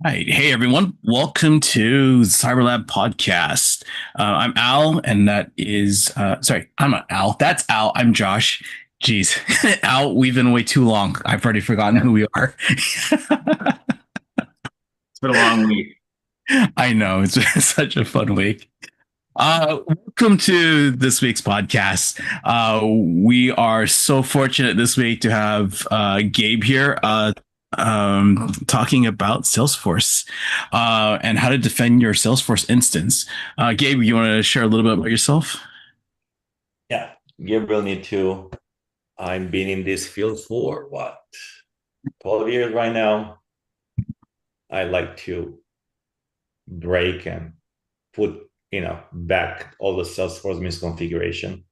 Right. Hey, everyone. Welcome to CyberLab Podcast. I'm Al, and sorry, I'm not Al. That's Al. I'm Josh. Jeez. Al, we've been away too long. I've already forgotten who we are. It's been a long week. I know. It's been such a fun week. Welcome to this week's podcast. We are so fortunate this week to have Gabe here talking about Salesforce and how to defend your Salesforce instance. Gabe, you want to share a little bit about yourself? Yeah, Gabriel, me too. I've been in this field for what, 12 years right now. I like to break and put, back all the Salesforce misconfiguration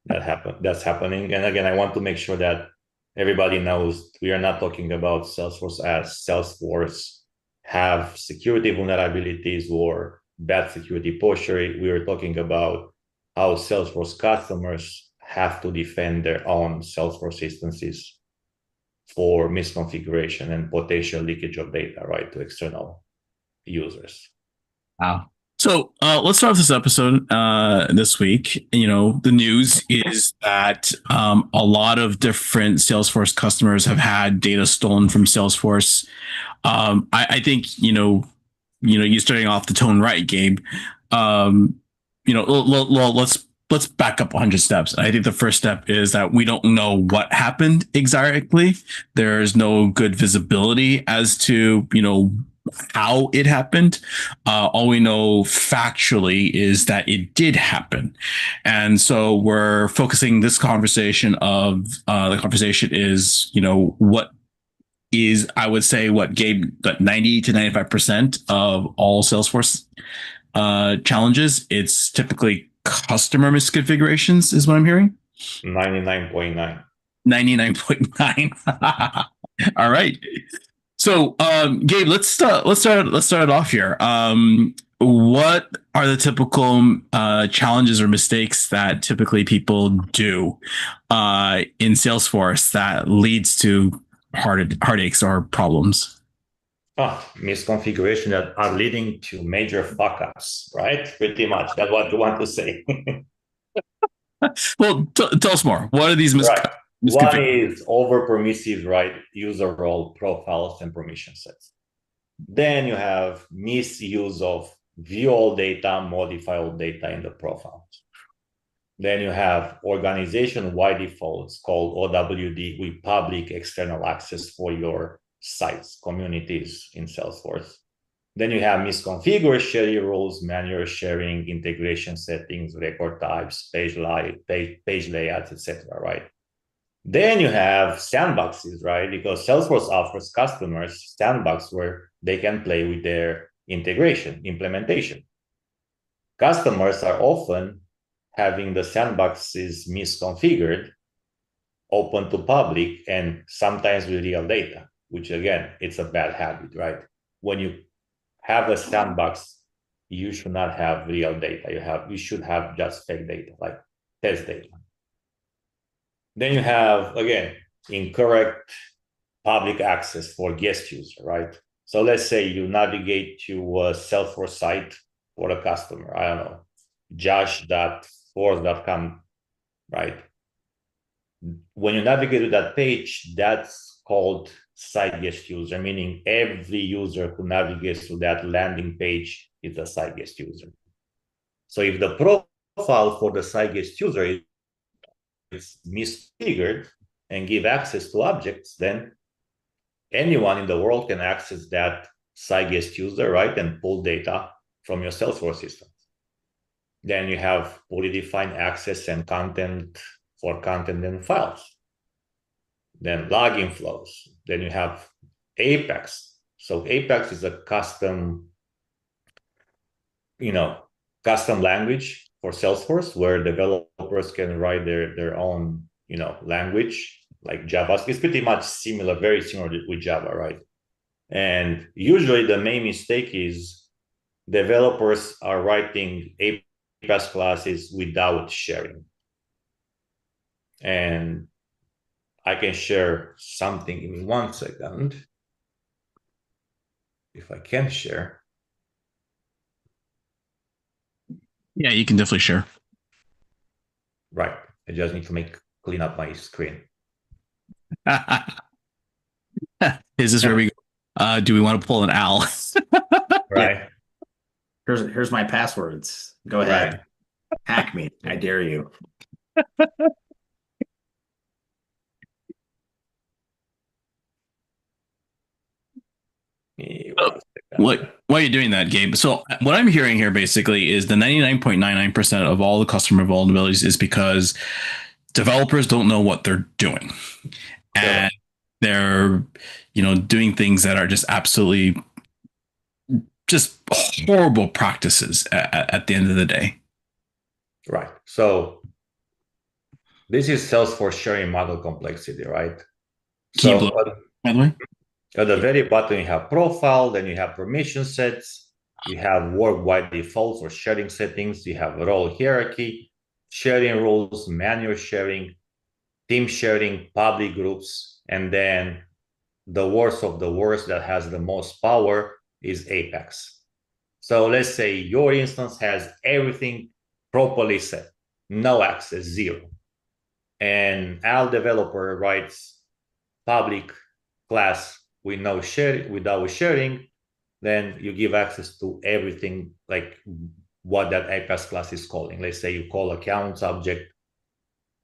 that's happening. And again, I want to make sure that everybody knows we are not talking about Salesforce as Salesforce have security vulnerabilities or bad security posture. We are talking about how Salesforce customers have to defend their own Salesforce instances for misconfiguration and potential leakage of data, right, to external users. Wow. So let's start with this episode this week. The news is that a lot of different Salesforce customers have had data stolen from Salesforce. I think you starting off the tone right, Gabe. Um, let's back up 100 steps. I think the first step is that we don't know what happened exactly. There's no good visibility as to how it happened. All we know factually is that it did happen, and so we're focusing this conversation of the conversation is what is, I would say, what Gabe, that 90 to 95% of all Salesforce challenges, it's typically customer misconfigurations, is what I'm hearing. 99.9. 99.9. All right. So, Gabe, let's start it off here. What are the typical challenges or mistakes that typically people do in Salesforce that leads to heartaches or problems? Misconfiguration that are leading to major fuck ups, right? Pretty much. That's what you want to say. Well, tell us more. What are these Right. One misconfigurations? is over permissive, right? User role profiles and permission sets. Then you have misuse of view all data, modify all data in the profiles. Then you have organization-wide defaults called OWD with public external access for your sites, communities in Salesforce. Then you have misconfigured sharing rules, manual sharing, integration settings, record types, page layouts, etc. Right? Then you have sandboxes, right? Because Salesforce offers customers sandbox where they can play with their integration, implementation. Customers are often having the sandboxes misconfigured, open to public, and sometimes with real data, which again, it's a bad habit, right? When you have a sandbox, you should not have real data. You should have just fake data, like test data. Then you have, again, incorrect public access for guest user, right? So let's say you navigate to a Salesforce site for a customer, I don't know, josh.force.com, right? When you navigate to that page, that's called site guest user, meaning every user who navigates to that landing page is a site guest user. So if the profile for the site guest user is misfigured and give access to objects, then anyone in the world can access that site guest user, right, and pull data from your Salesforce system. Then you have fully defined access and content for content and files. Then login flows. Then you have Apex. So Apex is a custom, you know, custom language for Salesforce where developers can write their own, language like Java. It's pretty much similar, very similar with Java, right? And usually the main mistake is developers are writing Apex classes without sharing. And I can share something in 1 second. if I can share. Yeah, you can definitely share. Right. I just need to clean up my screen. Is this where we go? Do we want to pull an Al? Yeah. Right. Here's my passwords. Go Right. ahead. Hack me. I dare you. Why are you doing that, Gabe? So what I'm hearing here basically is the 99.99% of all the customer vulnerabilities is because developers don't know what they're doing. And they're, doing things that are just absolutely just horrible practices at the end of the day. Right. So this is Salesforce sharing model complexity, right? Can you So blow, by the way? at the very bottom, you have profile, then you have permission sets, you have worldwide defaults or sharing settings, you have role hierarchy, sharing rules, manual sharing, team sharing, public groups, and then the worst of the worst that has the most power is Apex. So let's say your instance has everything properly set, no access, zero. And our developer writes public class with no share without sharing, then you give access to everything like what that Apex class is calling. Let's say you call accounts object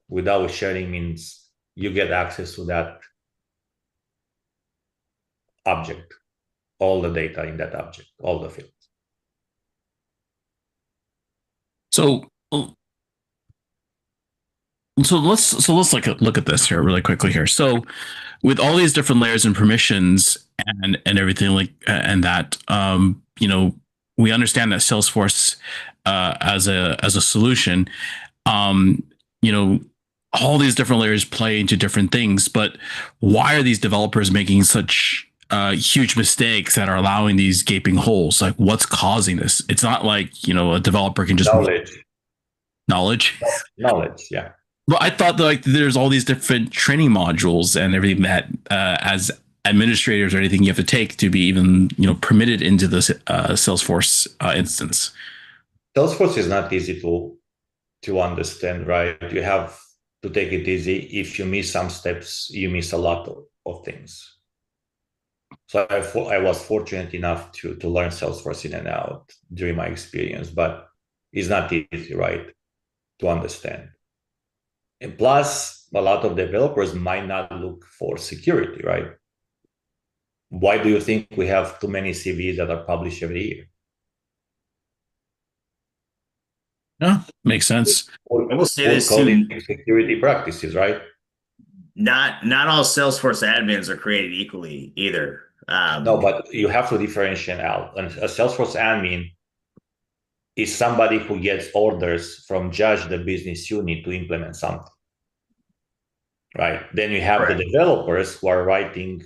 without sharing means you get access to that object, all the data in that object, all the fields. So let's look at this here really quickly here. So with all these different layers and permissions and everything like and that we understand that Salesforce as a solution, um you know all these different layers play into different things, but why are these developers making such huge mistakes that are allowing these gaping holes? Like, what's causing this? It's not like a developer can just knowledge. Knowledge, yeah. Well, I thought that, like, there's all these different training modules and everything that as administrators or anything you have to take to be even permitted into this Salesforce instance. Salesforce is not easy to understand, right? You have to take it easy. If you miss some steps, you miss a lot of things. So I was fortunate enough to learn Salesforce in and out during my experience, but it's not easy, right, to understand. And plus, a lot of developers might not look for security, right? Why do you think we have too many CVs that are published every year? Yeah, makes sense. I will say this too. Security practices, right? Not all Salesforce admins are created equally either. No, but you have to differentiate out. And a Salesforce admin is somebody who gets orders from Josh, the business unit, to implement something, right? Then you have the developers who are writing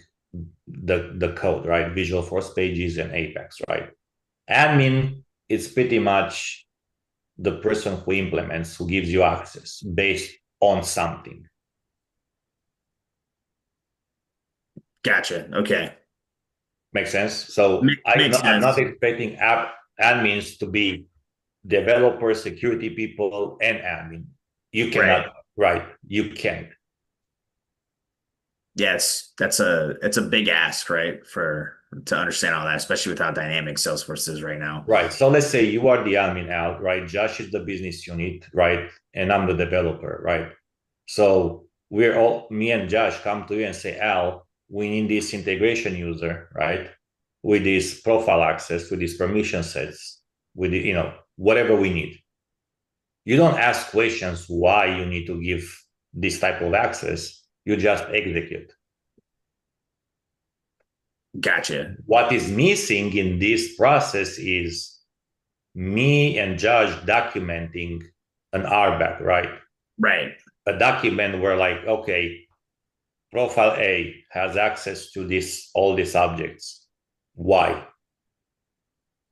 the code, right? Visual Force pages and Apex, right? Admin is pretty much the person who implements, who gives you access based on something. Gotcha. Okay. Makes sense? So I'm not expecting admins to be developers, security people, and admin. You cannot, right? You can't. Yes, it's a big ask, right? To understand all that, especially with how dynamic Salesforce is right now. Right. So let's say you are the admin out, right? Josh is the business unit, right? And I'm the developer, right? So me and Josh come to you and say, Al, we need this integration user, right? With this profile access, with these permission sets, with whatever we need. You don't ask questions why you need to give this type of access. You just execute. Gotcha. What is missing in this process is me and Josh documenting an RBAC, right? Right. A document where, like, okay, profile A has access to all these objects. Why?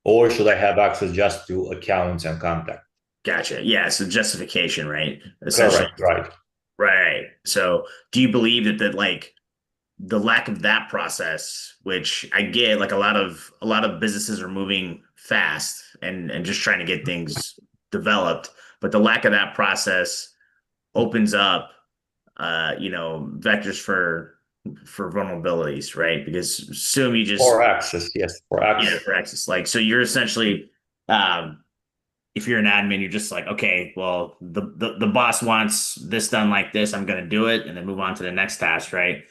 Or should I have access just to accounts and contact? Gotcha. Yeah. So justification, right? Essentially. Correct. Right. Right. So do you believe that like the lack of that process, which I get, like a lot of businesses are moving fast and just trying to get things developed, but the lack of that process opens up vectors for vulnerabilities, right? Because assume you For just access, yes, for yeah, access. for access. Like, so you're essentially, if you're an admin, you're just like, okay, well, the boss wants this done like this, I'm going to do it, and then move on to the next task, right?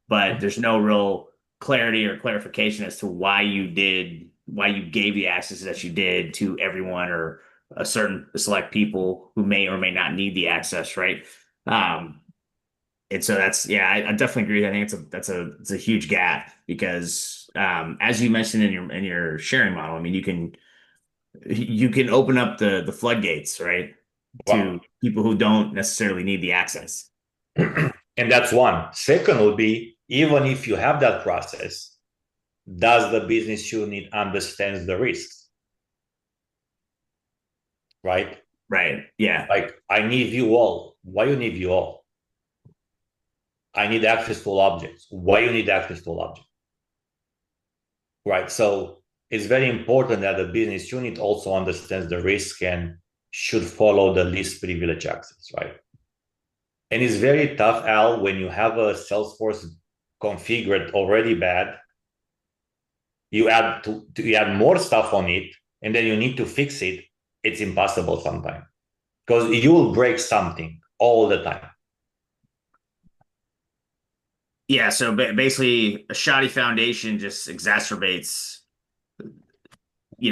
But there's no real clarity or clarification as to why you gave the access that you did to everyone or a certain select people who may or may not need the access, right? Um, and so yeah, I definitely agree. I think it's a huge gap because as you mentioned in your sharing model, I mean, you can open up the floodgates, right, Well, to people who don't necessarily need the access. and that's one. Second would be, even if you have that process, does the business unit understands the risks, right? Right. Yeah. Like, I need view all. Why you need view all? I need access to all objects. Why you need access to all objects? Right. So it's very important that the business unit also understands the risk and should follow the least privilege access, right? And it's very tough, Al, when you have a Salesforce configured already bad, you add more stuff on it, and then you need to fix it. It's impossible sometimes because you will break something all the time. Yeah. So basically, a shoddy foundation just exacerbates,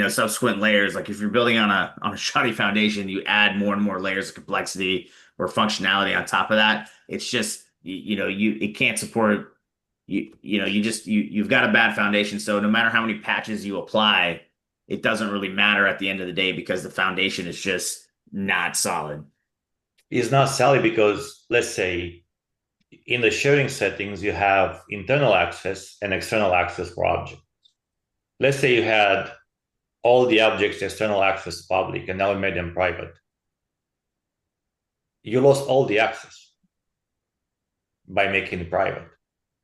subsequent layers. Like if you're building on a shoddy foundation, you add more and more layers of complexity or functionality on top of that. It's just it can't support you've got a bad foundation. So no matter how many patches you apply, it doesn't really matter at the end of the day because the foundation is just not solid. It's not solid because, let's say, in the sharing settings, you have internal access and external access for objects. Let's say you had all the objects external access public and now we made them private. You lost all the access by making it private.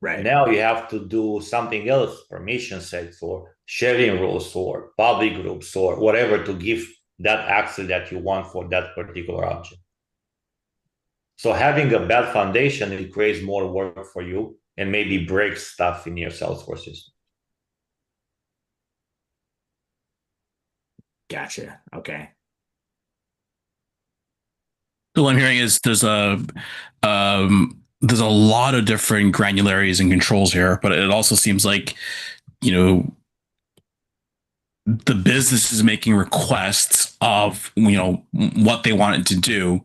Right. Now you have to do something else, permission sets or sharing rules or public groups or whatever to give that access that you want for that particular object. So having a bad foundation, it creates more work for you and maybe breaks stuff in your Salesforce system. Gotcha. Okay. So what I'm hearing is there's a lot of different granularities and controls here, but it also seems like, you know, the business is making requests of, what they want it to do,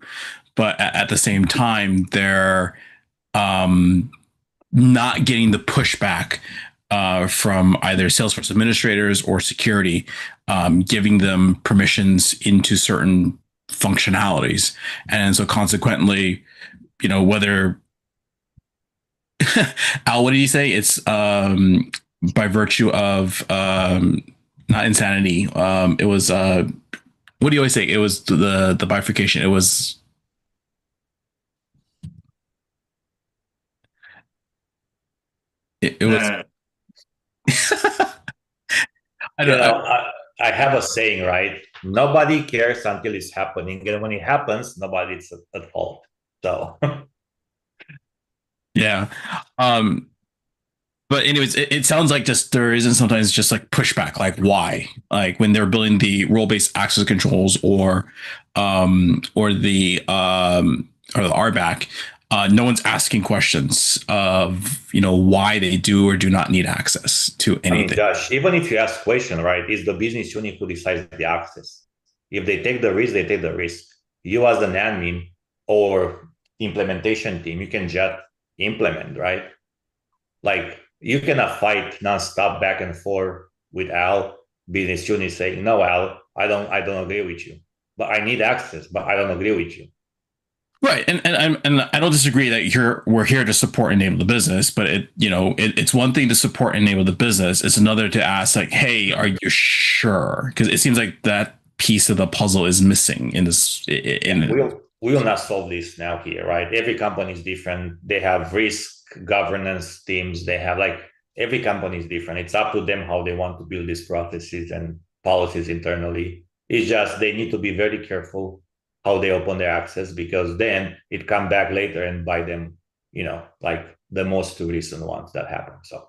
but at the same time, they're um, not getting the pushback from either Salesforce administrators or security, giving them permissions into certain functionalities. And so consequently, whether Al, what did you say? It's by virtue of not insanity. It was what do you always say? It was the bifurcation. It was Uh, I don't I have a saying, right? Nobody cares until it's happening. And when it happens, nobody's at fault. So yeah. Um but anyways, it sounds like just there isn't sometimes just like pushback, like why? Like when they're building the role-based access controls or the RBAC, no one's asking questions of why they do or do not need access to I mean, anything. Josh, even if you ask question, right, it's the business unit who decides the access. If they take the risk, they take the risk. You as an admin or implementation team, you can just implement, right? Like you cannot fight nonstop back and forth with Al, business unit saying, no, Al, I don't agree with you. But I need access, but I don't agree with you. Right, and I don't disagree that we're here to support and enable the business, but it's one thing to support and enable the business. It's another to ask like, hey, are you sure? Because it seems like that piece of the puzzle is missing in this. we will not solve this now here, right? Every company is different. They have risk governance teams. They have like every company is different. It's up to them how they want to build these processes and policies internally. It's just they need to be very careful how they open their access, because then it come back later and bite them, like the most two recent ones that happened. So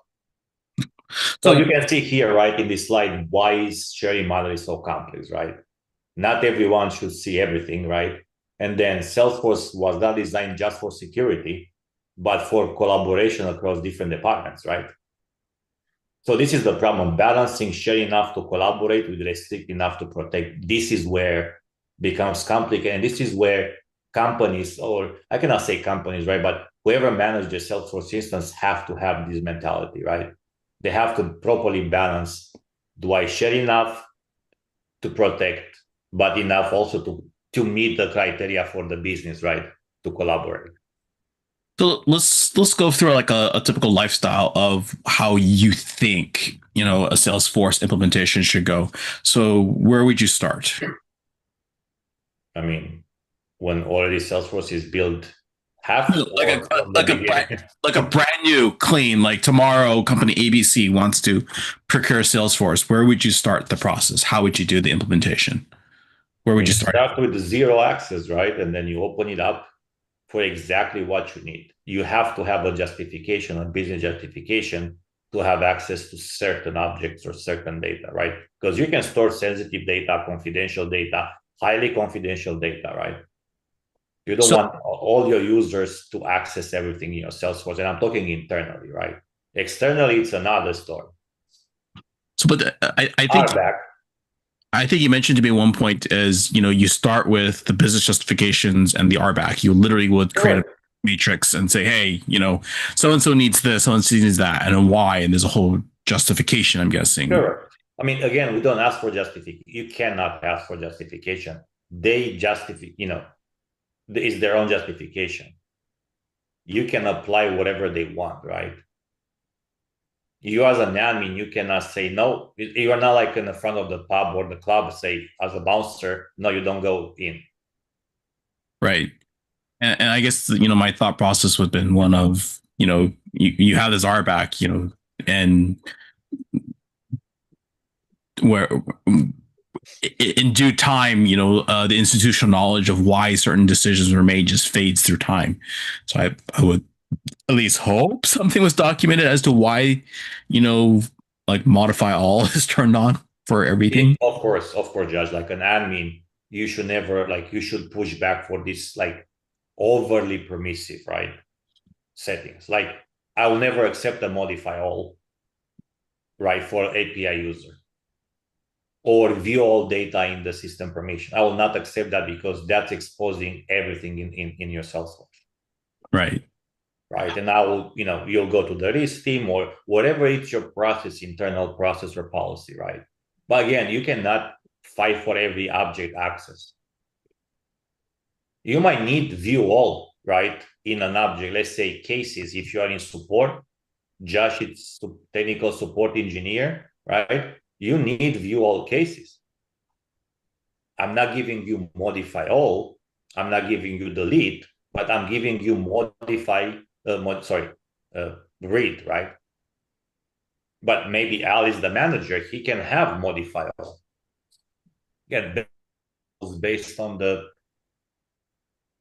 So you can see here, right, in this slide, why is sharing model is so complex, right? Not everyone should see everything, right? And then Salesforce was not designed just for security, but for collaboration across different departments, right? So this is the problem, balancing share enough to collaborate with restrict enough to protect. This is where it becomes complicated. And this is where companies, or I cannot say companies, right? But whoever manages the Salesforce instance have to have this mentality, right? They have to properly balance. Do I share enough to protect, but enough also to meet the criteria for the business, right? To collaborate. So let's go through like a typical lifestyle of how you think a Salesforce implementation should go. So where would you start? I mean, when already Salesforce is built, half Like or from the beginning. like a brand new clean, like tomorrow company ABC wants to procure Salesforce. Where would you start the process? How would you do the implementation? Where would you You start? start with zero access, right? And then you open it up for exactly what you need. You have to have a justification, a business justification to have access to certain objects or certain data, right? Because you can store sensitive data, confidential data, highly confidential data, right? You don't So want all your users to access everything in your Salesforce. And I'm talking internally, right? Externally, it's another story. but I think you mentioned to me at one point is, you start with the business justifications and the RBAC. You literally would create a matrix and say, hey, so and so needs this, so and so needs that, and then why, and there's a whole justification, I'm guessing. Sure. I mean, again, we don't ask for justification. You cannot ask for justification. They justify, it's their own justification. You can apply whatever they want, right? You as an admin, you cannot say no. You are not like in the front of the pub or the club, say as a bouncer, no, you don't go in. Right. And I guess, my thought process would have been one of, you have this RBAC, and where in due time, the institutional knowledge of why certain decisions were made just fades through time. So I would at least hope something was documented as to why, like modify all is turned on for everything. Of course, Judge, like an admin, you should never, like, you should push back for this, like, overly permissive, right? Settings. Like, I will never accept a modify all, right, for API user, or view all data in the system permission. I will not accept that, because that's exposing everything in your Salesforce. Right. Right. And I will, you'll go to the risk team or whatever it's your process, internal process or policy, right? But again, you cannot fight for every object access. You might need view all, right, in an object. Let's say cases, if you are in support, Josh is technical support engineer, right? You need view all cases. I'm not giving you modify all. I'm not giving you delete, but I'm giving you modify, read, right? But maybe Al is the manager. He can have modify all. Again, based on the,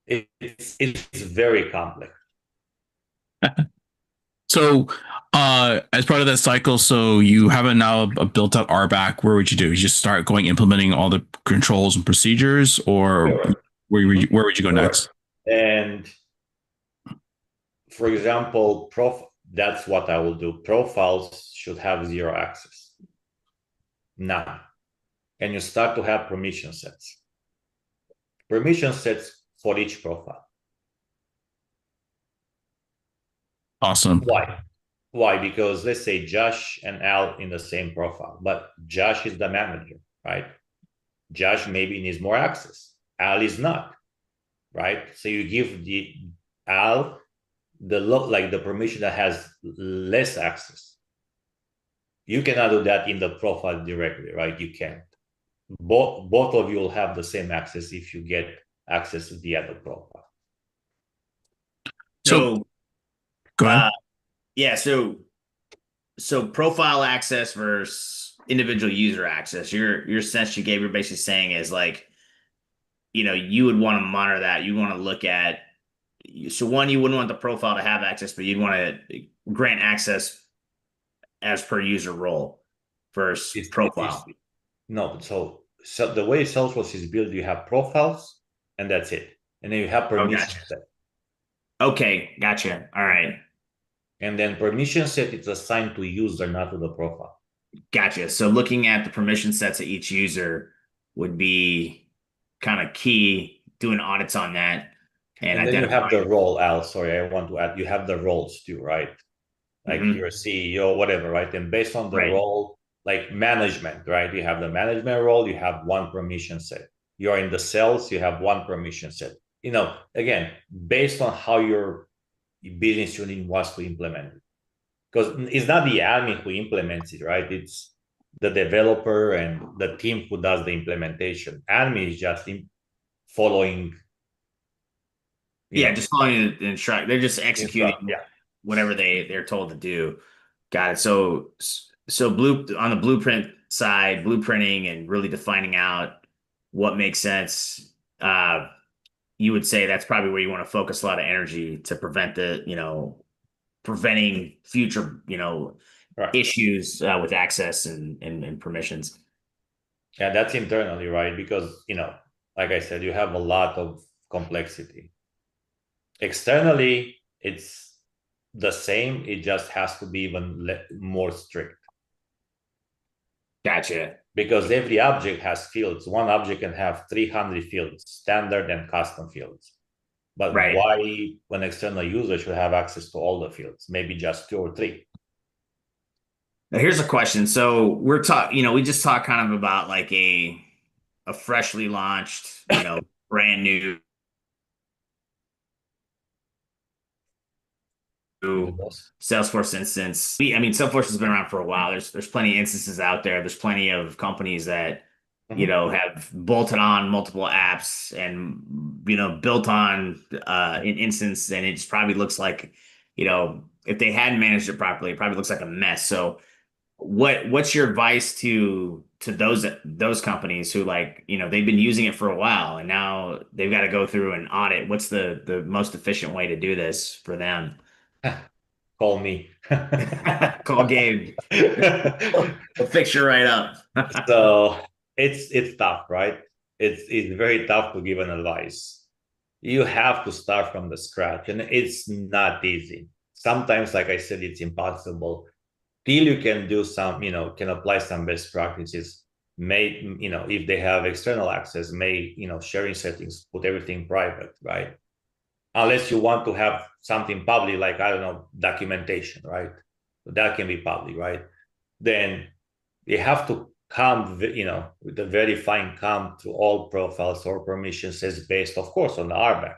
it's very complex. So, as part of that cycle, so you have now a built out RBAC. Where would you do? You just start implementing all the controls and procedures, or Sure. where would you go next? And for example, that's what I will do. Profiles should have zero access. None. And you start to have permission sets. Permission sets for each profile. Awesome. Why? Because let's say Josh and Al in the same profile, but Josh is the manager, right? Josh maybe needs more access. Al is not, right? So you give the Al the permission that has less access. You cannot do that in the profile directly, right? You can't. Both of you will have the same access if you get access via the profile. So go ahead. Yeah, so profile access versus individual user access. Your sense you gave, you're basically saying is like, you would want to monitor that. You want to look at, so one, you wouldn't want the profile to have access, but you'd want to grant access as per user role versus profile. No, so the way Salesforce is built, you have profiles and that's it. And then you have permission set. Okay, gotcha. All right. And then permission set is assigned to user, not to the profile. Gotcha. So looking at the permission sets of each user would be kind of key, doing audits on that. And then you have the role, Al. Sorry, I want to add, you have the roles too, right? Like you're a CEO, whatever, right? And based on the role, like management, right? You have the management role, you have one permission set. You're in the sales, you have one permission set. Again, based on how your business unit wants to implement it. Because it's not the admin who implements it, right? It's the developer and the team who does the implementation. Admin is just following. Just following the instruction. They're just executing whatever they're told to do. Got it. So on the blueprint side, blueprinting and really defining out what makes sense. You would say that's probably where you want to focus a lot of energy to prevent preventing future, issues with access and permissions. Yeah, that's internally, right? Because, like I said, you have a lot of complexity. Externally, it's the same. It just has to be even more strict. Gotcha. Because every object has fields. One object can have 300 fields, standard and custom fields. But why an external user should have access to all the fields? Maybe just 2 or 3. Now here's a question. So we just talked kind of about like a freshly launched, brand new Salesforce instance. Salesforce has been around for a while. There's plenty of instances out there. There's plenty of companies that have bolted on multiple apps and built on an instance, and it just probably looks like, if they hadn't managed it properly, it probably looks like a mess. So what's your advice to those companies who they've been using it for a while and now they've got to go through an audit? What's the most efficient way to do this for them? Call me. Call Gabe. We'll fix you right up. So it's tough, right? It's very tough to give an advice. You have to start from the scratch, and it's not easy. Sometimes, like I said, it's impossible. Till you can do some, can apply some best practices. If they have external access, sharing settings, put everything private, right? Unless you want to have something public, like, I don't know, documentation, right? That can be public, right? Then you have to come, with a very fine count to all profiles or permissions as based, of course, on the RBAC,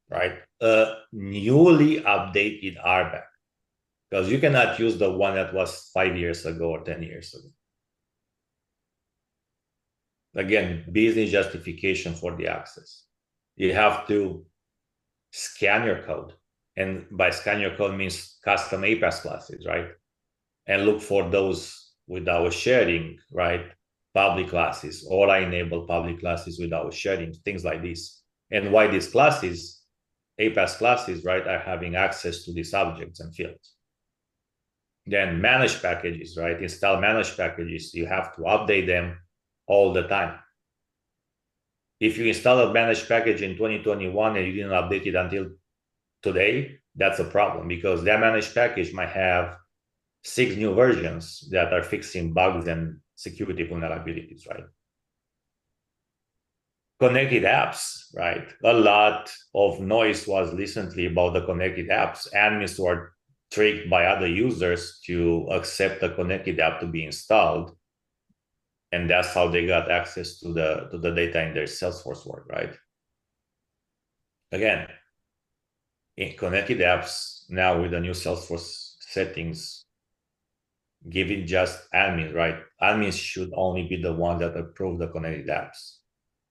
right? Newly updated RBAC, because you cannot use the one that was 5 years ago or 10 years ago. Again, business justification for the access. You have to scan your code. And by scan your code means custom APAS classes, right? And look for those without sharing, right? Public classes, or I enable public classes without sharing, things like this. And why these classes, APAS classes, right, are having access to these objects and fields. Then managed packages, right? Install managed packages. You have to update them all the time. If you install a managed package in 2021 and you didn't update it until today, that's a problem, because that managed package might have 6 new versions that are fixing bugs and security vulnerabilities, right? Connected apps, right? A lot of noise was recently about the connected apps. Admins were tricked by other users to accept a connected app to be installed. And that's how they got access to the data in their Salesforce work, right? Again, in connected apps now with the new Salesforce settings, giving just admins, right? Admins should only be the ones that approve the connected apps.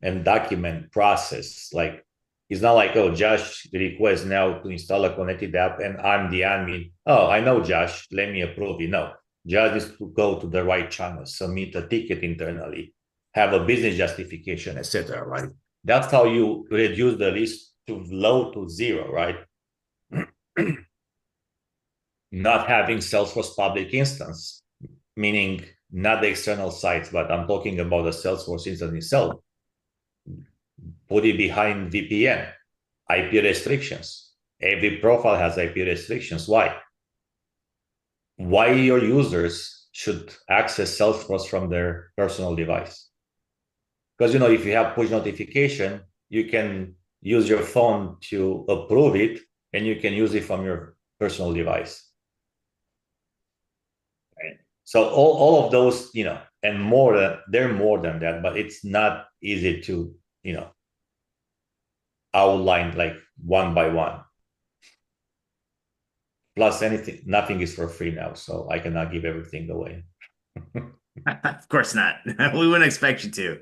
and document process. Like, it's not like, oh, Josh requests now to install a connected app and I'm the admin. Oh, I know Josh, let me approve it. No, Josh needs to go to the right channel, submit a ticket internally, have a business justification, etc. Right? That's how you reduce the risk to low to zero, right? Not having Salesforce public instance, meaning not the external sites, but I'm talking about the Salesforce instance itself. Put it behind VPN, IP restrictions. Every profile has IP restrictions. Why? Why your users should access Salesforce from their personal device? Because if you have push notification, you can use your phone to approve it, and you can use it from your personal device. Right. So all of those, and more, they're more than that, but it's not easy to, outline like one by one. Plus, nothing is for free now, so I cannot give everything away. Of course not. We wouldn't expect you to.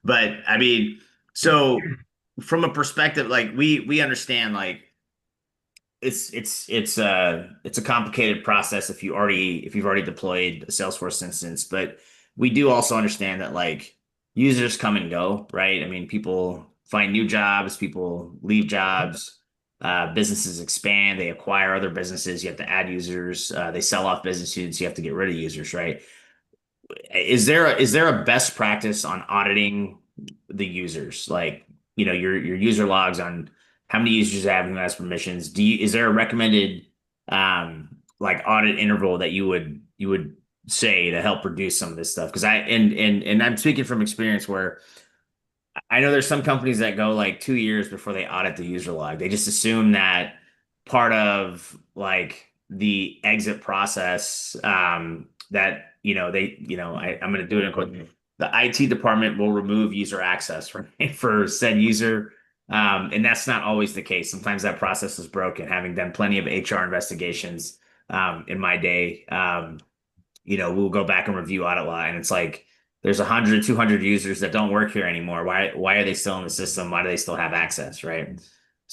But I mean, so from a perspective, like we understand like it's a complicated process if you've already deployed a Salesforce instance, but we do also understand that like users come and go, right? I mean, people find new jobs, people leave jobs, businesses expand, they acquire other businesses, you have to add users, they sell off business units, you have to get rid of users, right? Is there a best practice on auditing the users? Like, your user logs on how many users you have and who has permissions. Is there a recommended like audit interval that you would say to help reduce some of this stuff? Because and I'm speaking from experience where I know there's some companies that go like 2 years before they audit the user log. They just assume that part of like the exit process, that I'm going to do it in quote. The IT department will remove user access for said user, and that's not always the case. Sometimes that process is broken. Having done plenty of HR investigations in my day, we'll go back and review audit law, and it's like there's 100, 200 users that don't work here anymore. Why are they still in the system? Why do they still have access, right?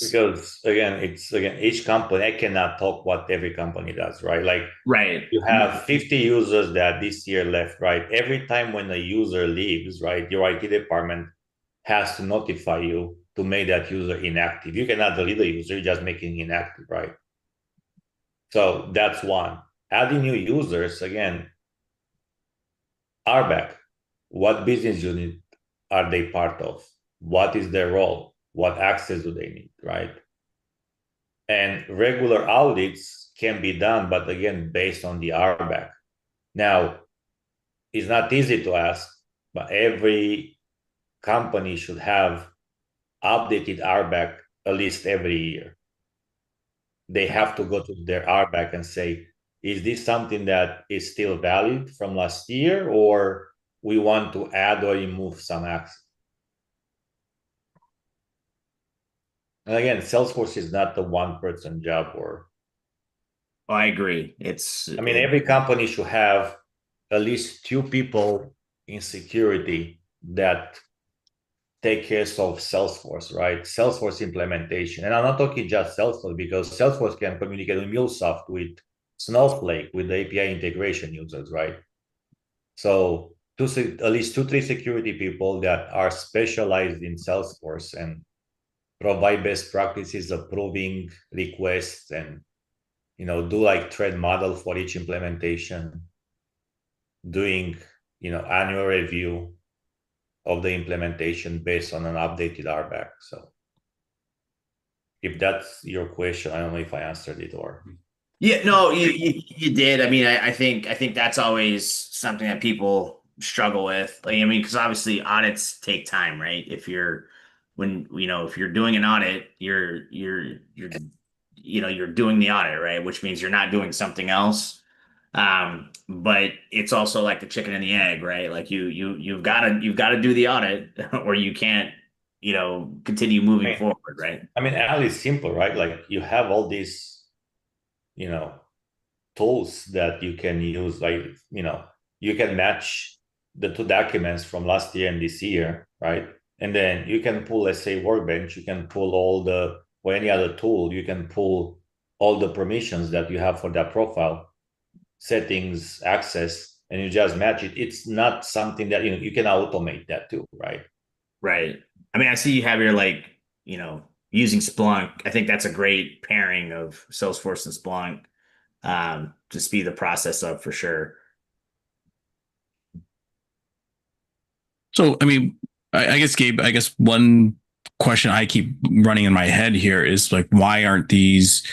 Because again, each company, I cannot talk what every company does, right? Like, right. You have 50 users that this year left, right? Every time when a user leaves, right, your IT department has to notify you to make that user inactive. You cannot delete the user, you're just making inactive, right? So that's one. Adding new users, again, RBAC. What business unit are they part of? What is their role? What access do they need, right? And regular audits can be done, but again, based on the RBAC. Now, it's not easy to ask, but every company should have updated RBAC at least every year. They have to go to their RBAC and say, is this something that is still valid from last year, or we want to add or remove some access? And again, Salesforce is not the one-person job. I agree. Every company should have at least 2 people in security that take care of Salesforce, right? Salesforce implementation. And I'm not talking just Salesforce, because Salesforce can communicate with MuleSoft, with Snowflake, with the API integration users, right? So at least 2, 3 security people that are specialized in Salesforce and provide best practices, approving requests, and do like thread model for each implementation, doing annual review of the implementation based on an updated RBAC. So if that's your question, I don't know if I answered it or. Yeah, no, you did. I mean, I think that's always something that people struggle with. Like, I mean, because obviously audits take time, right? If you're doing an audit, you're doing the audit, right? Which means you're not doing something else. But it's also like the chicken and the egg, right? Like you've got to do the audit or you can't, continue moving forward, right? Ali, it's simple, right? Like, you have all these, tools that you can use, like, you can match the 2 documents from last year and this year, right? And then you can pull, let's say, Workbench, you can pull or any other tool, you can pull all the permissions that you have for that profile, settings, access, and you just match it. It's not something that, you can automate that too, right? Right. I mean, I see you have your using Splunk. I think that's a great pairing of Salesforce and Splunk to speed the process up for sure. So, I mean, I guess, Gabe, I guess one question I keep running in my head here is like, why aren't these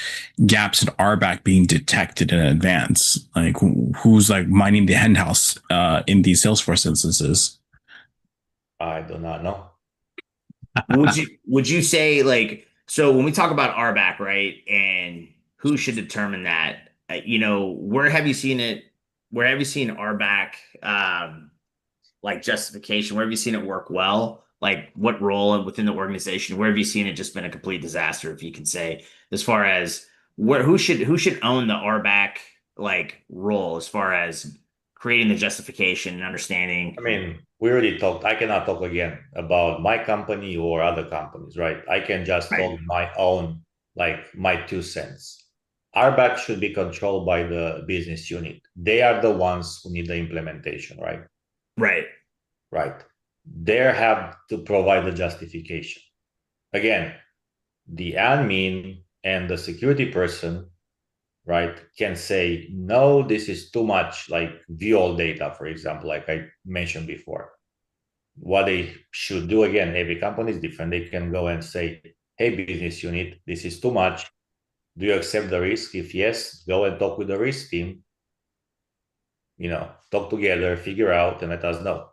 gaps in RBAC being detected in advance? Like, who's like minding the henhouse in these Salesforce instances? I do not know. Would you say like so when we talk about RBAC, right? And who should determine that? Where have you seen it? Where have you seen RBAC like justification? Where have you seen it work well? Like what role within the organization? Where have you seen it just been a complete disaster, if you can say, as far as who should own the RBAC like role as far as creating the justification and understanding? I mean, we already talked. I cannot talk again about my company or other companies, right? I can just Right. talk my own, like my 2 cents. RBAC should be controlled by the business unit. They are the ones who need the implementation, right? Right. Right. They have to provide the justification. Again, the admin and the security person, right, can say, no, this is too much, like view all data, for example, like I mentioned before. What they should do, again, every company is different. They can go and say, hey, business unit, this is too much. Do you accept the risk? If yes, go and talk with the risk team, talk together, figure out, and let us know.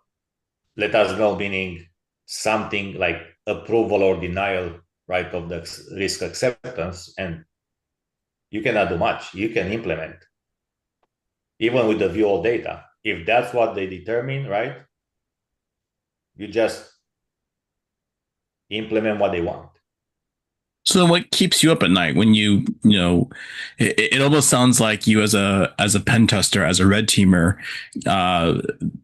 Let us know, meaning something like approval or denial, right, of the risk acceptance. And you cannot do much. You can implement, even with the view all data. If that's what they determine, right, you just implement what they want. So what keeps you up at night when it almost sounds like you as a pen tester, as a red teamer,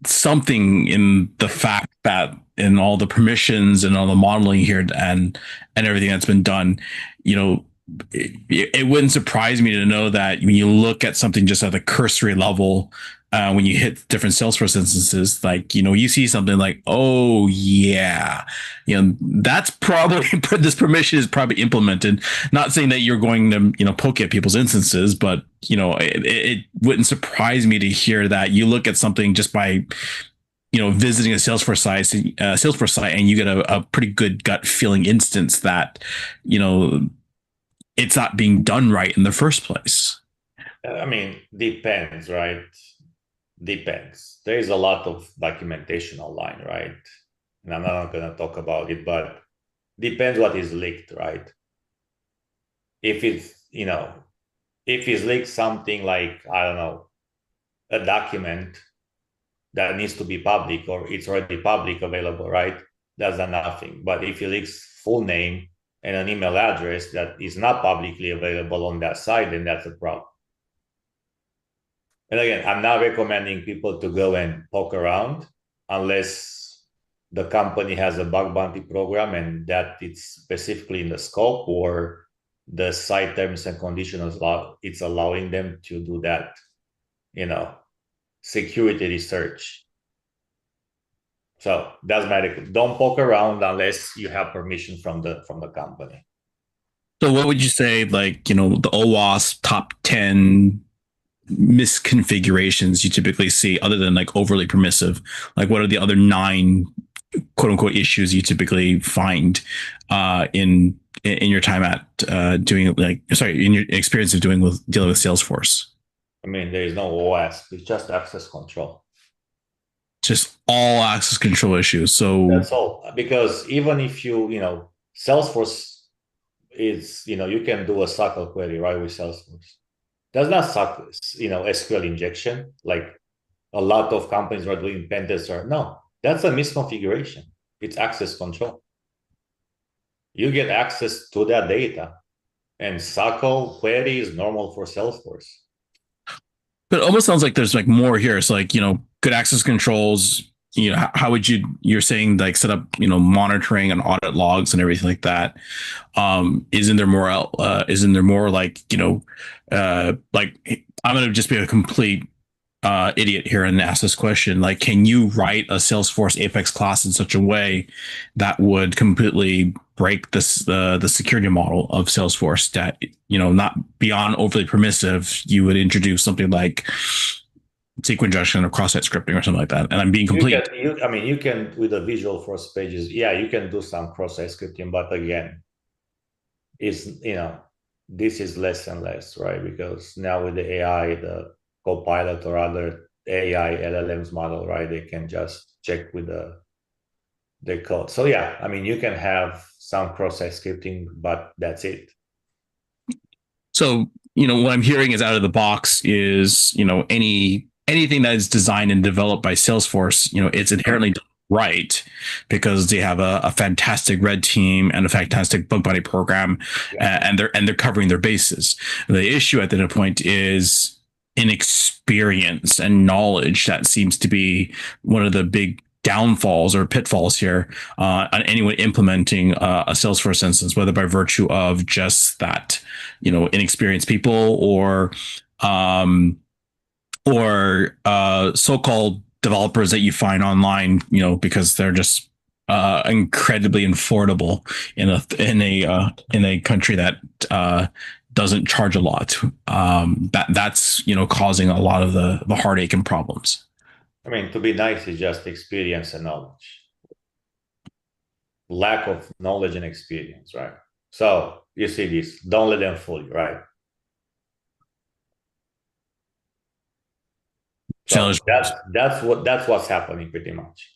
something in the fact that in all the permissions and all the modeling here and everything that's been done, you know, it wouldn't surprise me to know that when you look at something just at a cursory level, when you hit different Salesforce instances, like, you see something like, oh yeah, that's probably this permission is probably implemented. Not saying that you're going to, poke at people's instances, but it wouldn't surprise me to hear that you look at something just by, visiting a Salesforce site, and you get a pretty good gut feeling instance that, it's not being done right in the first place. I mean, depends, right? Depends. There is a lot of documentation online, right? And I'm not going to talk about it, but depends what is leaked, right? If it's leaked something like, I don't know, a document that needs to be public, or it's already public available, right? That's nothing. But if it leaks full name and an email address that is not publicly available on that site, then that's a problem. And again, I'm not recommending people to go and poke around unless the company has a bug bounty program and that it's specifically in the scope, or the site terms and conditions it's allowing them to do that, security research. So that's my don't poke around unless you have permission from the company. So what would you say, like, the OWASP top 10 misconfigurations you typically see, other than like overly permissive? Like, what are the other 9 quote unquote issues you typically find in your time at doing, like, sorry, in your experience of dealing with Salesforce? I mean, there is no OS, it's just access control. Just all access control issues. So that's all. Because even if Salesforce is, you can do a SQL query right with Salesforce. Does not suck, SQL injection like a lot of companies are doing pen tester. No, that's a misconfiguration. It's access control. You get access to that data, and SQL query is normal for Salesforce. But it almost sounds like there's like more here. It's like, good access controls, how would you're saying like set up, monitoring and audit logs and everything like that. Isn't there more like, like I'm going to just be a complete idiot here and ask this question. Like, can you write a Salesforce Apex class in such a way that would completely break the security model of Salesforce that, not beyond overly permissive, you would introduce something like SQL injection or cross-site scripting or something like that? And I'm being complete. You can with the visual force pages, yeah, you can do some cross-site scripting, but again, this is less and less, right? Because now with the AI, the Copilot or other AI LLMs model, right, they can just check with the code. So yeah, you can have some cross-site scripting, but that's it. So, what I'm hearing is out of the box is, anything that is designed and developed by Salesforce, it's inherently done right because they have a fantastic red team and a fantastic bug bounty program, and they're covering their bases. The issue at that point is inexperience and knowledge. That seems to be one of the big downfalls or pitfalls here on anyone implementing a Salesforce instance, whether by virtue of just that, inexperienced people or so-called developers that you find online, because they're just incredibly affordable in a country that doesn't charge a lot. That's causing a lot of the heartache and problems. To be nice is just experience and knowledge. Lack of knowledge and experience, right? So you see this, don't let them fool you, right? So that's what's happening pretty much.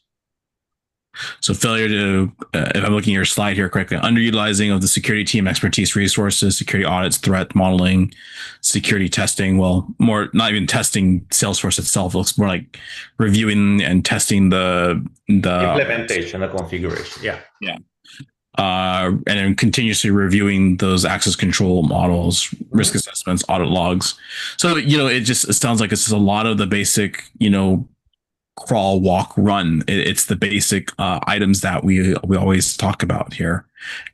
So failure to, if I'm looking at your slide here correctly, underutilizing of the security team expertise, resources, security audits, threat modeling, security testing. Well, more not even testing Salesforce itself. It looks more like reviewing and testing the implementation, the configuration. Yeah. Yeah. And then continuously reviewing those access control models, risk assessments, audit logs. So, it sounds like it's a lot of the basic, crawl, walk, run. It's the basic items that we always talk about here.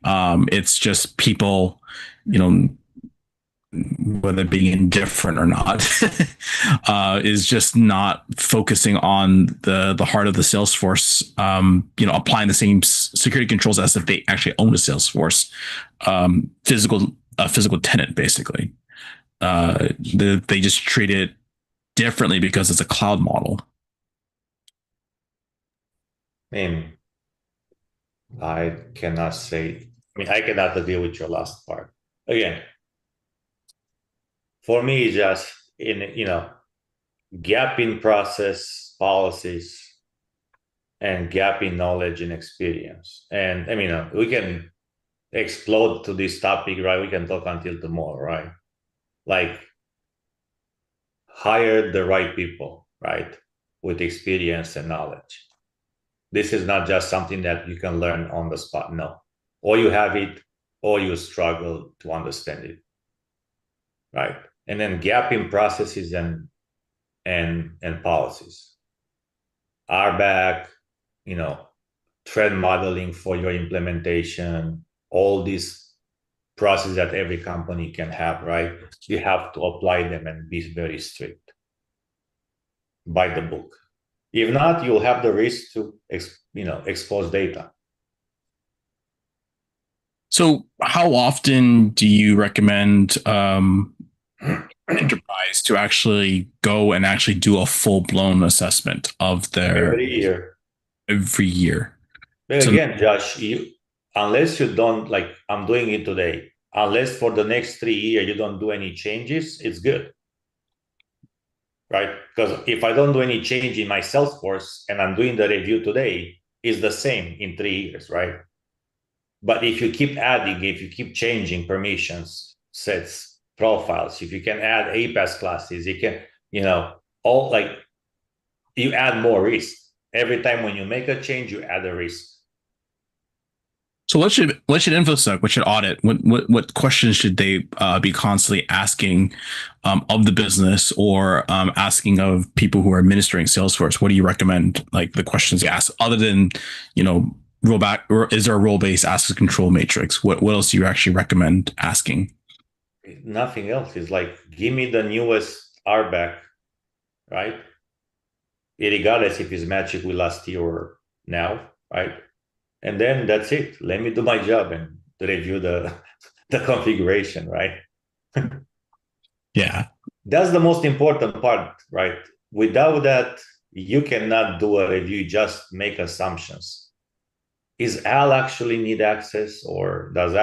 It's just people, whether being indifferent or not, is just not focusing on the heart of the Salesforce. Applying the same security controls as if they actually own a Salesforce physical tenant, basically. They just treat it differently because it's a cloud model. I cannot say. I cannot agree with your last part. Again, for me, just gap in process policies and gap in knowledge and experience. And we can explode to this topic, right? We can talk until tomorrow, right? Like hire the right people, right? With experience and knowledge. This is not just something that you can learn on the spot. No, or you have it, or you struggle to understand it, right? And then gap in processes and policies. RBAC, threat modeling for your implementation, all these processes that every company can have, right? You have to apply them and be very strict by the book. If not, you'll have the risk to expose data. So how often do you recommend enterprise to actually go and actually do a full-blown assessment of their every year? But again, Josh, unless you don't, like I'm doing it today, unless for the next 3 years you don't do any changes, it's good. Right? Because if I don't do any change in my Salesforce and I'm doing the review today, it's the same in 3 years, right? But if you keep adding, if you keep changing permissions, sets, profiles, if you can add APAS classes, you can, you add more risk. Every time when you make a change, you add a risk. So what should InfoSec, what should audit, what questions should they be constantly asking of the business, or asking of people who are administering Salesforce? What do you recommend, like the questions you ask, other than, you know, role back, or is there a role based access control matrix? What else do you actually recommend asking? Nothing else. It's like, give me the newest RBAC, right? Regardless if it's magic with last year or now, right? And then that's it. Let me do my job and review the the configuration, right? Yeah. That's the most important part, right? Without that, you cannot do a review, just make assumptions. Is Al actually need access, or does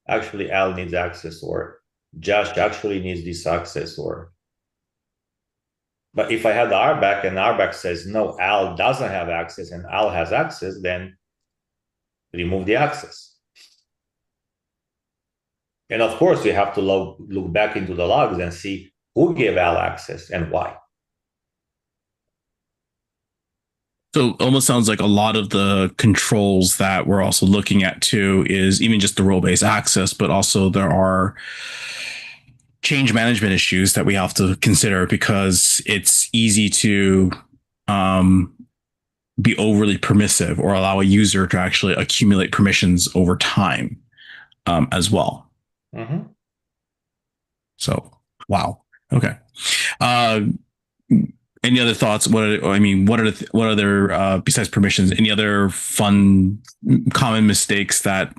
actually Al needs access, or Josh actually needs this access, or but if I had the RBAC and RBAC says no, Al doesn't have access and Al has access, then remove the access. And of course, we have to look back into the logs and see who gave Al access and why. So it almost sounds like a lot of the controls that we're also looking at too is even just the role based access, but also there are change management issues that we have to consider, because it's easy to um, be overly permissive or allow a user to actually accumulate permissions over time as well. Mm-hmm. So, wow. Okay. Uh, any other thoughts? What other besides permissions? Any other fun, common mistakes that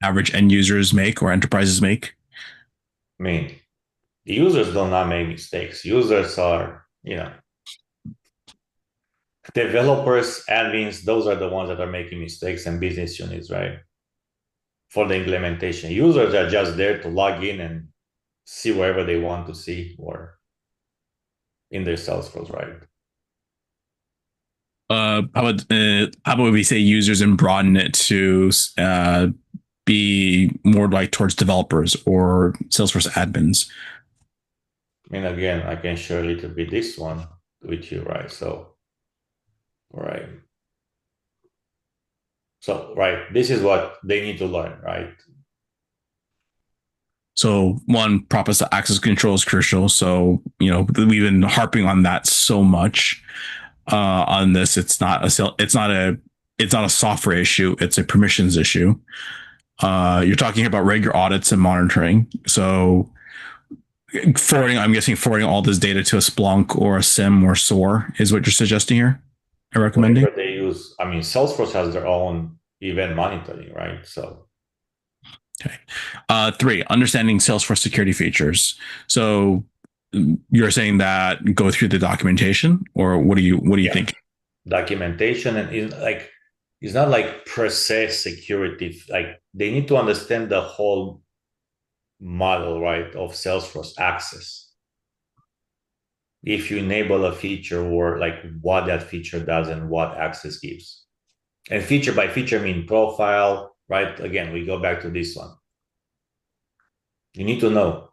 average end users make or enterprises make? I mean, users do not make mistakes. Users are, developers, admins, those are the ones that are making mistakes, and business units, right? For the implementation. Users are just there to log in and see wherever they want to see, or in their Salesforce, right? How about we say users and broaden it to be more like towards developers or Salesforce admins? I mean, again, I can share a little bit this one with you, right? So, right. So, right, this is what they need to learn, right? So one, proper access control is crucial. So, you know, we've been harping on that so much on this. It's not a software issue. It's a permissions issue. You're talking about regular audits and monitoring. So I'm guessing forwarding all this data to a Splunk or a SIM or SOAR is what you're suggesting here and recommending. Whatever they use, I mean, Salesforce has their own event monitoring, right? So, Okay. Three, understanding Salesforce security features. So you're saying that go through the documentation, or what do you think? documentation, and it's not like process security. Like, they need to understand the whole model, right, of Salesforce access. If you enable a feature, or like what that feature does and what access gives. And feature by feature mean profile, right? Again, we go back to this one. You need to know,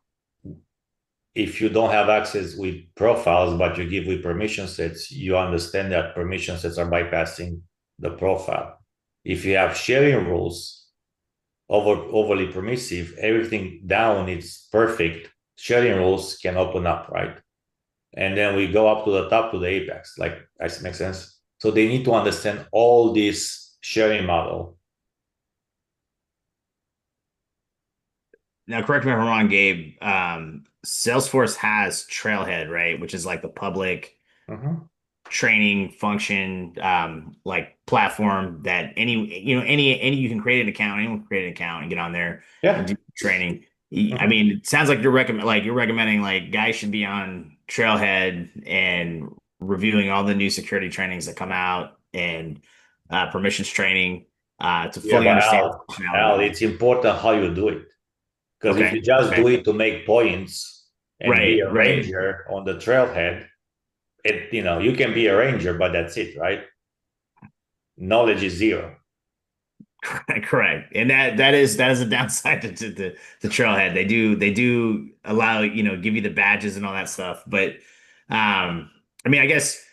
if you don't have access with profiles, but you give with permission sets, you understand that permission sets are bypassing the profile. If you have sharing rules, overly permissive, everything down is perfect, sharing rules can open up, right? And then we go up to the top to the apex. Like, that makes sense. So they need to understand all this sharing model. Now, correct me if I'm wrong, Gabe. Salesforce has Trailhead, right? Which is like the public training function, like platform that any you can create an account, anyone can create an account and get on there and do training. I mean, it sounds like you're recommending like guys should be on Trailhead and reviewing all the new security trainings that come out, and permissions training to fully But understand Al, it's important how you do it. Because if you just do it to make points and be a ranger on the trailhead, you can be a ranger, but that's it, right? Knowledge is zero. Correct, and that is a downside to the trailhead. They do allow, give you the badges and all that stuff, but I mean, I guess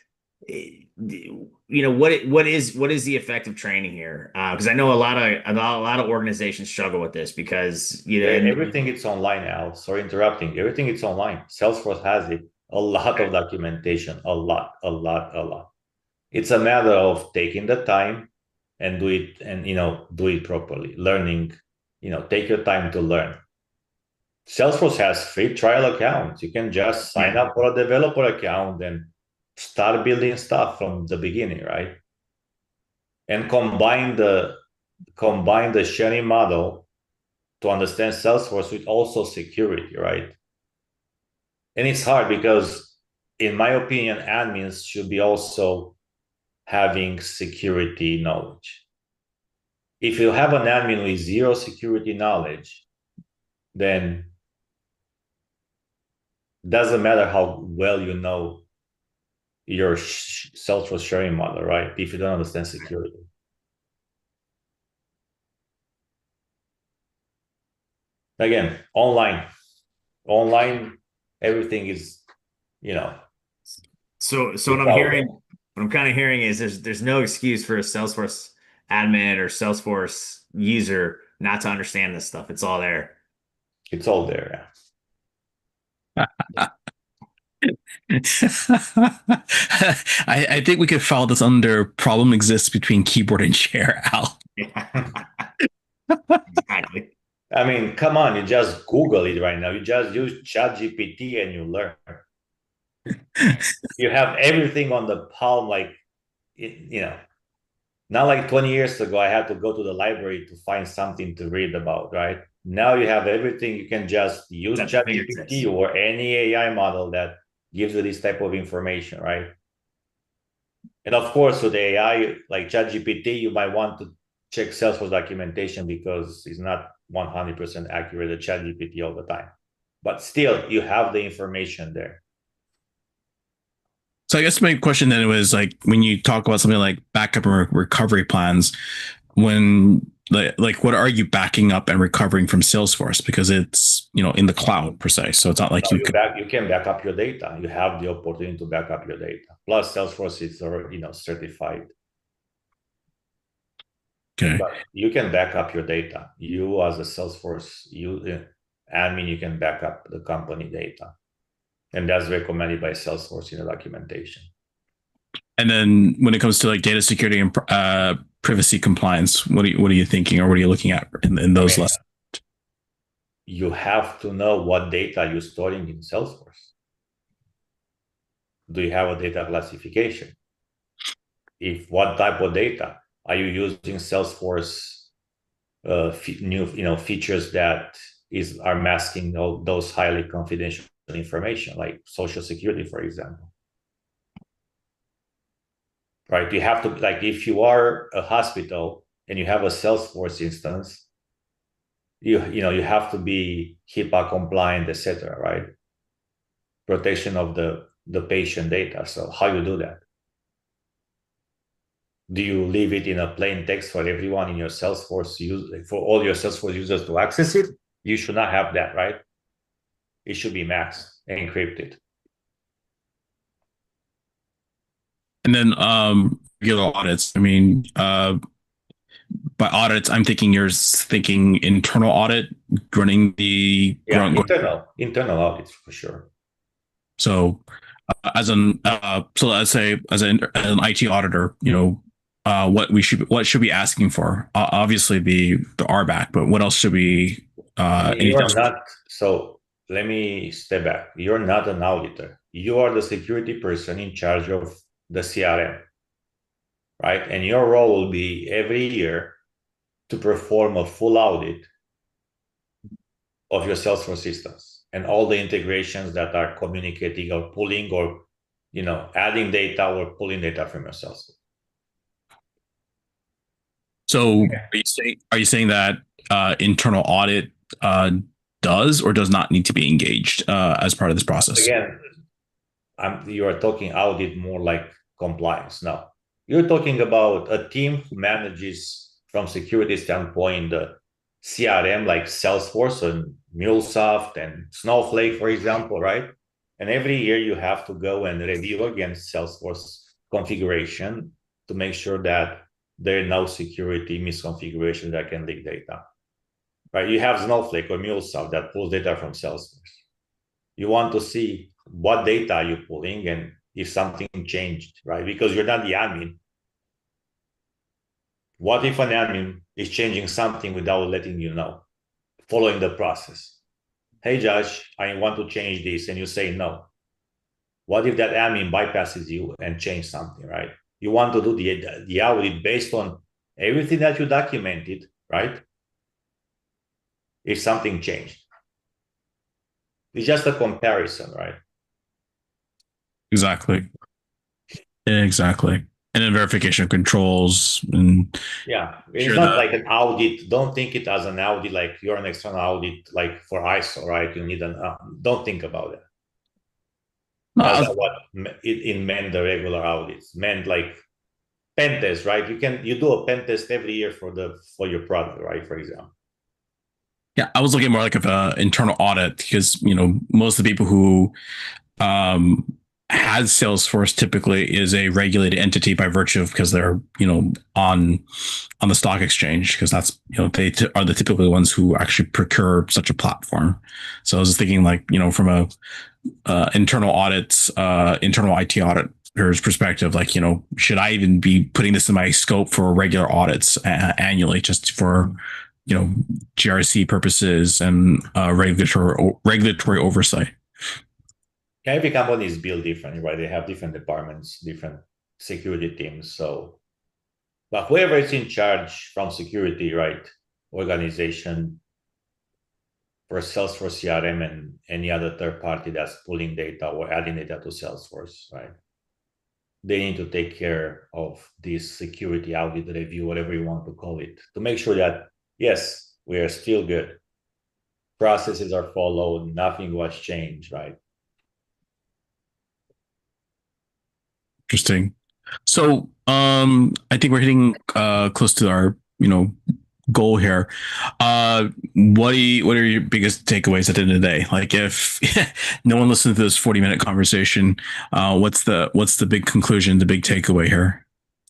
what is the effective training here? Because I know a lot of organizations struggle with this because Everything is online now. Sorry, interrupting. Everything is online. Salesforce has it. A lot of documentation. A lot, a lot, a lot. It's a matter of taking the time and do it, and do it properly. Learning, take your time to learn. Salesforce has free trial accounts. You can just sign up for a developer account and start building stuff from the beginning, right? And combine the sharing model to understand Salesforce with also security, right? And it's hard because, in my opinion, admins should be also having security knowledge. If you have an admin with zero security knowledge, then doesn't matter how well you know your Salesforce sharing model, right? If you don't understand security. Again, online, everything is, So what I'm kind of hearing is there's no excuse for a Salesforce admin or Salesforce user not to understand this stuff. It's all there. It's all there. I think we could file this under problem exists between keyboard and chair, Al. Yeah. Exactly. I mean, come on, you just Google it right now. You just use ChatGPT and you learn. You have everything on the palm, like, not like 20 years ago, I had to go to the library to find something to read about, right? Now you have everything. You can just use ChatGPT or any AI model that gives you this type of information, right? And of course, with AI, like ChatGPT, you might want to check Salesforce documentation because it's not 100% accurate at ChatGPT all the time. But still, you have the information there. So I guess my question then was, like, when you talk about something like backup and recovery plans, when like what are you backing up and recovering from Salesforce? Because it's, in the cloud per se. So it's not like you can back up your data. You have the opportunity to back up your data. Plus Salesforce is already, certified. Okay. But you can back up your data. You as a Salesforce admin, you can back up the company data. And that's recommended by Salesforce in the documentation. And then when it comes to like data security and privacy compliance, what are you thinking, or what are you looking at in those lessons? You have to know what data you're storing in Salesforce. Do you have a data classification? If what type of data are you using? Salesforce new features that are masking all those highly confidential information, like social security, for example. Right? You have to, like, if you are a hospital and you have a Salesforce instance, you have to be HIPAA compliant, etc. Right? Protection of the patient data. So how you do that? Do you leave it in a plain text for everyone in your Salesforce for all your Salesforce users to access it? You should not have that, right? It should be masked and encrypted. And then regular audits. I mean, by audits, I'm thinking you're thinking internal audit, running the internal audits for sure. So let's say as an IT auditor, what should be asking for? Obviously the RBAC, but what else should we? So let me step back. You're not an auditor. You are the security person in charge of the CRM, right? And your role will be every year to perform a full audit of your Salesforce systems and all the integrations that are communicating or pulling or adding data or pulling data from your Salesforce. So are you saying that internal audit does or does not need to be engaged as part of this process? Again, you are talking audit more like compliance. No, you're talking about a team who manages from security standpoint the CRM like Salesforce and MuleSoft and Snowflake, for example, right? And every year you have to go and review against Salesforce configuration to make sure that there are no security misconfigurations that can leak data. Right? You have Snowflake or MuleSoft that pulls data from Salesforce. You want to see what data you're pulling and if something changed, right? Because you're not the admin. What if an admin is changing something without letting you know, following the process? Hey, Josh, I want to change this, and you say no. What if that admin bypasses you and change something, right? You want to do the audit based on everything that you documented, right? If something changed. It's just a comparison, right? Exactly. Exactly. And then verification of controls and yeah, it's not like an audit. Don't think it as an audit like you're an external audit like for ISO, right? You need an don't think about it. That's what it meant the regular audits meant, like pen test, right? You do a pen test every year for your product, right? For example. Yeah, I was looking more like of an internal audit because most of the people who has Salesforce typically is a regulated entity by virtue of because they're on the stock exchange, because that's they are the typical ones who actually procure such a platform. So I was just thinking like from a internal audits, internal IT auditor's perspective, like should I even be putting this in my scope for regular audits annually just for GRC purposes and regulatory oversight? Every company is built differently, right? They have different departments, different security teams. So, but whoever is in charge from security, right, organization for Salesforce CRM and any other third party that's pulling data or adding data to Salesforce, right? They need to take care of this security audit review, whatever you want to call it, to make sure that, yes, we are still good. Processes are followed, nothing was changed, right? Interesting. So I think we're hitting close to our goal here. What are your biggest takeaways at the end of the day? Like if no one listened to this 40-minute conversation, what's the big conclusion, the big takeaway here?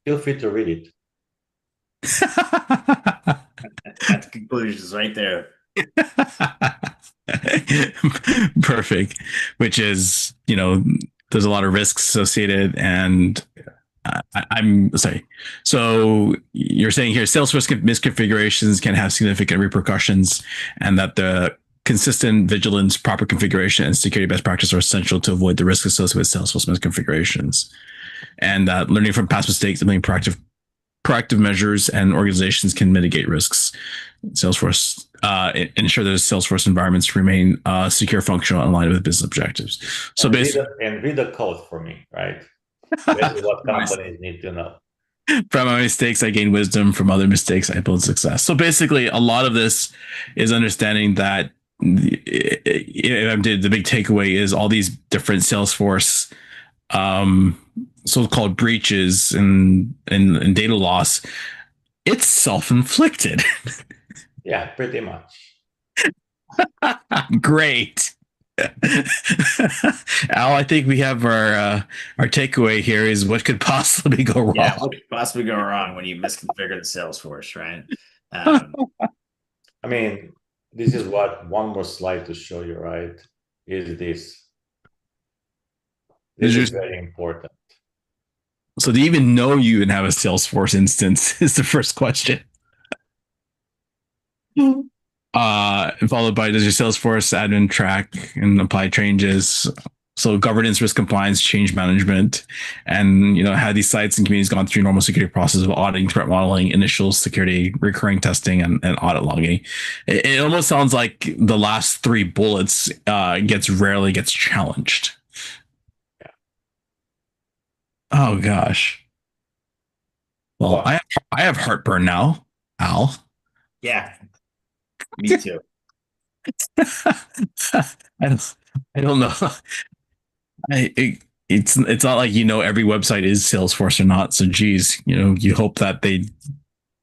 Feel free to read it. That conclusion is right there. Perfect. Which is, there's a lot of risks associated, and I'm sorry. So you're saying here, Salesforce misconfigurations can have significant repercussions, and that the consistent vigilance, proper configuration, and security best practice are essential to avoid the risks associated with Salesforce misconfigurations. And learning from past mistakes and being proactive measures and organizations can mitigate risks. Salesforce ensure that Salesforce environments remain secure, functional, and aligned with business objectives. So basically, read the code for me, right? Basically what companies need to know. From my mistakes, I gain wisdom. From other mistakes, I build success. So basically, a lot of this is understanding that the big takeaway is all these different Salesforce so-called breaches and data loss. It's self-inflicted. Yeah, pretty much. Great. Al, I think we have our takeaway here is what could possibly go wrong. Yeah, what could possibly go wrong when you misconfigure the Salesforce, right? I mean, this is what one more slide to show you, right? Is this. This is very important. So do you even know you even have a Salesforce instance is the first question. Followed by, does your Salesforce admin track and apply changes? So governance, risk compliance, change management, and have these sites and communities gone through normal security process of auditing, threat modeling, initial security, recurring testing, and audit logging. It almost sounds like the last three bullets rarely gets challenged. Yeah. Oh gosh. Well, I have heartburn now, Al. Yeah. Me too. I don't know. It's not like every website is Salesforce or not. So geez, you hope that they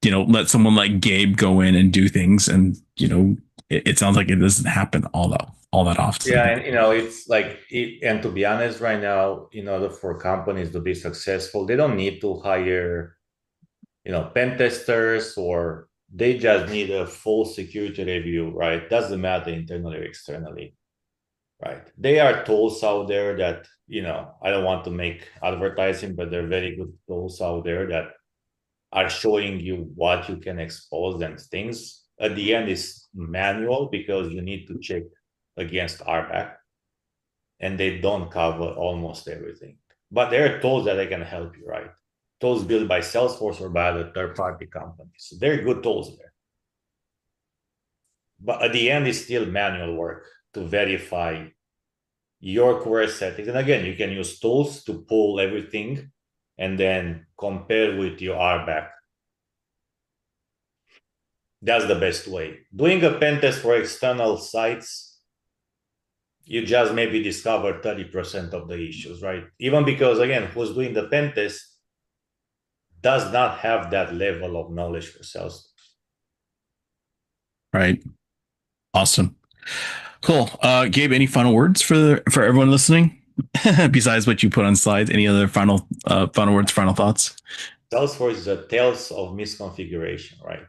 let someone like Gabe go in and do things, and it sounds like it doesn't happen all though. all that often. Yeah, and it's like and to be honest, right now, in order for companies to be successful, they don't need to hire, pen testers, or they just need a full security review, right? Doesn't matter internally or externally, right? There are tools out there that, I don't want to make advertising, but they're very good tools out there that are showing you what you can expose and things. At the end, is manual because you need to check against RBAC, and they don't cover almost everything. But there are tools that they can help you, right? Tools built by Salesforce or by other third-party companies. So they're good tools there. But at the end, it's still manual work to verify your query settings. And again, you can use tools to pull everything and then compare with your RBAC. That's the best way. Doing a pen test for external sites, you just maybe discover 30% of the issues, right? Even because, again, who's doing the pen test does not have that level of knowledge for Salesforce. Right. Awesome. Cool. Gabe, any final words for everyone listening? Besides what you put on slides, any other final words, final thoughts? Salesforce is a tales of misconfiguration, right?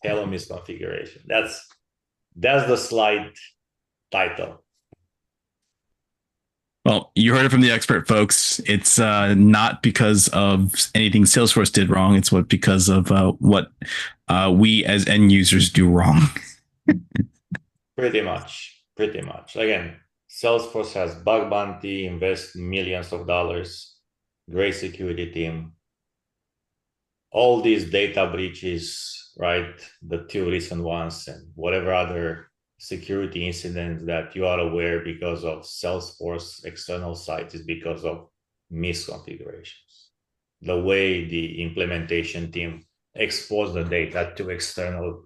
Tale of misconfiguration. That's the slide title. Well, you heard it from the expert, folks. It's not because of anything Salesforce did wrong. It's because of what we as end users do wrong. Pretty much. Again, Salesforce has bug bounty, invest millions of dollars, great security team. All these data breaches, right? The two recent ones and whatever other security incidents that you are aware because of Salesforce external sites is because of misconfigurations. The way the implementation team exposed the data to external,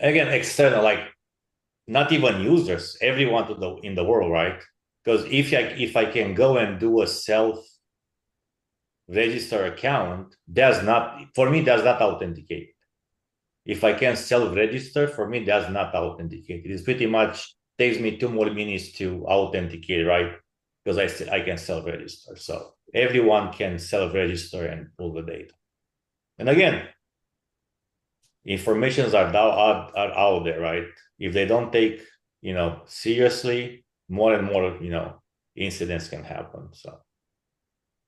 like not even users, everyone in the world, right? Because if I can go and do a self register account, does not authenticate. If I can self-register, for me, does not authenticate. It is pretty much takes me 2 more minutes to authenticate, right? Because I can self-register. So everyone can self-register and pull the data. And again, informations are out there, right? If they don't take, seriously, more and more, incidents can happen. So.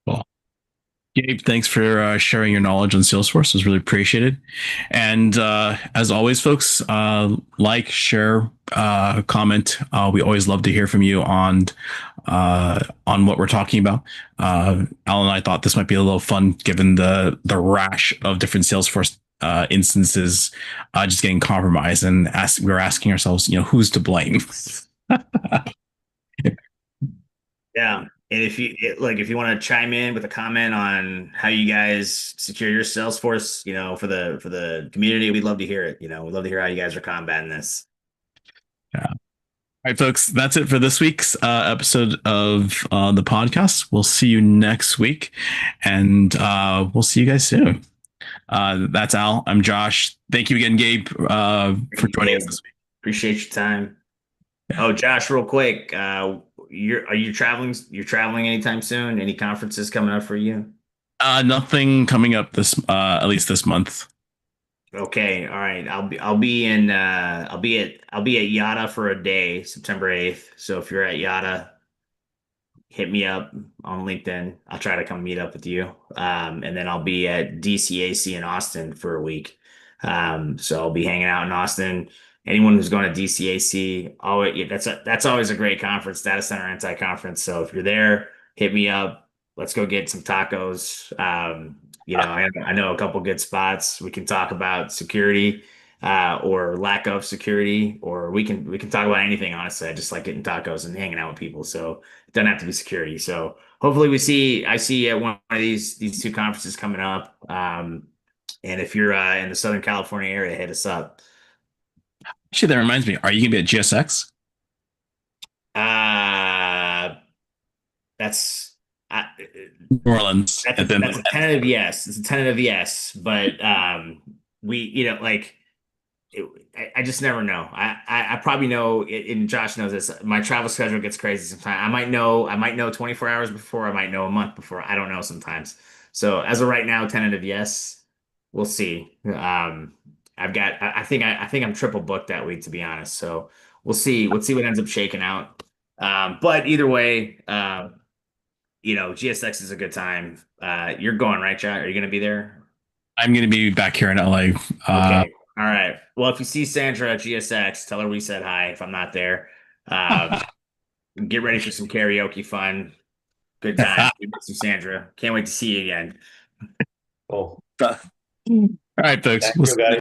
Well, Gabe, thanks for sharing your knowledge on Salesforce. It was really appreciated. And as always, folks, like, share, comment. We always love to hear from you on what we're talking about. Al and I thought this might be a little fun given the rash of different Salesforce instances just getting compromised, and we're asking ourselves, who's to blame? Yeah. And if you want to chime in with a comment on how you guys secure your Salesforce, for the community, we'd love to hear it. We'd love to hear how you guys are combating this. Yeah. All right, folks, that's it for this week's episode of the podcast. We'll see you next week, and we'll see you guys soon. That's Al. I'm Josh. Thank you again, Gabe, for joining us this week. Appreciate your time. Yeah. Oh, Josh, real quick, are you traveling? You're traveling anytime soon? Any conferences coming up for you? Nothing coming up at least this month. Okay, all right. I'll be at Yada for a day, September 8th. So if you're at Yada, hit me up on LinkedIn. I'll try to come meet up with you. And then I'll be at DCAC in Austin for a week. So I'll be hanging out in Austin. Anyone who's going to DCAC, that's always a great conference, data center anti-conference. So if you're there, hit me up. Let's go get some tacos. I know a couple good spots. We can talk about security, or lack of security, or we can talk about anything. Honestly, I just like getting tacos and hanging out with people. So it doesn't have to be security. So hopefully I see you at one of these two conferences coming up. And if you're in the Southern California area, hit us up. Actually, that reminds me. Are you gonna be at GSX? That's New Orleans. That's a tentative yes. It's a tentative yes, but we like I just never know. I probably know, and Josh knows this. My travel schedule gets crazy sometimes. I might know 24 hours before, I might know a month before. I don't know sometimes. So as of right now, tentative yes. We'll see. I think I'm triple booked that week, to be honest. So we'll see. We'll see what ends up shaking out. But either way, GSX is a good time. You're going, right, Josh? Are you going to be there? I'm going to be back here in LA. Okay. All right. Well, if you see Sandra at GSX, tell her we said hi if I'm not there. Um, get ready for some karaoke fun. Good time. We miss you, Sandra. Can't wait to see you again. Cool. All right, folks. Thank you, guys.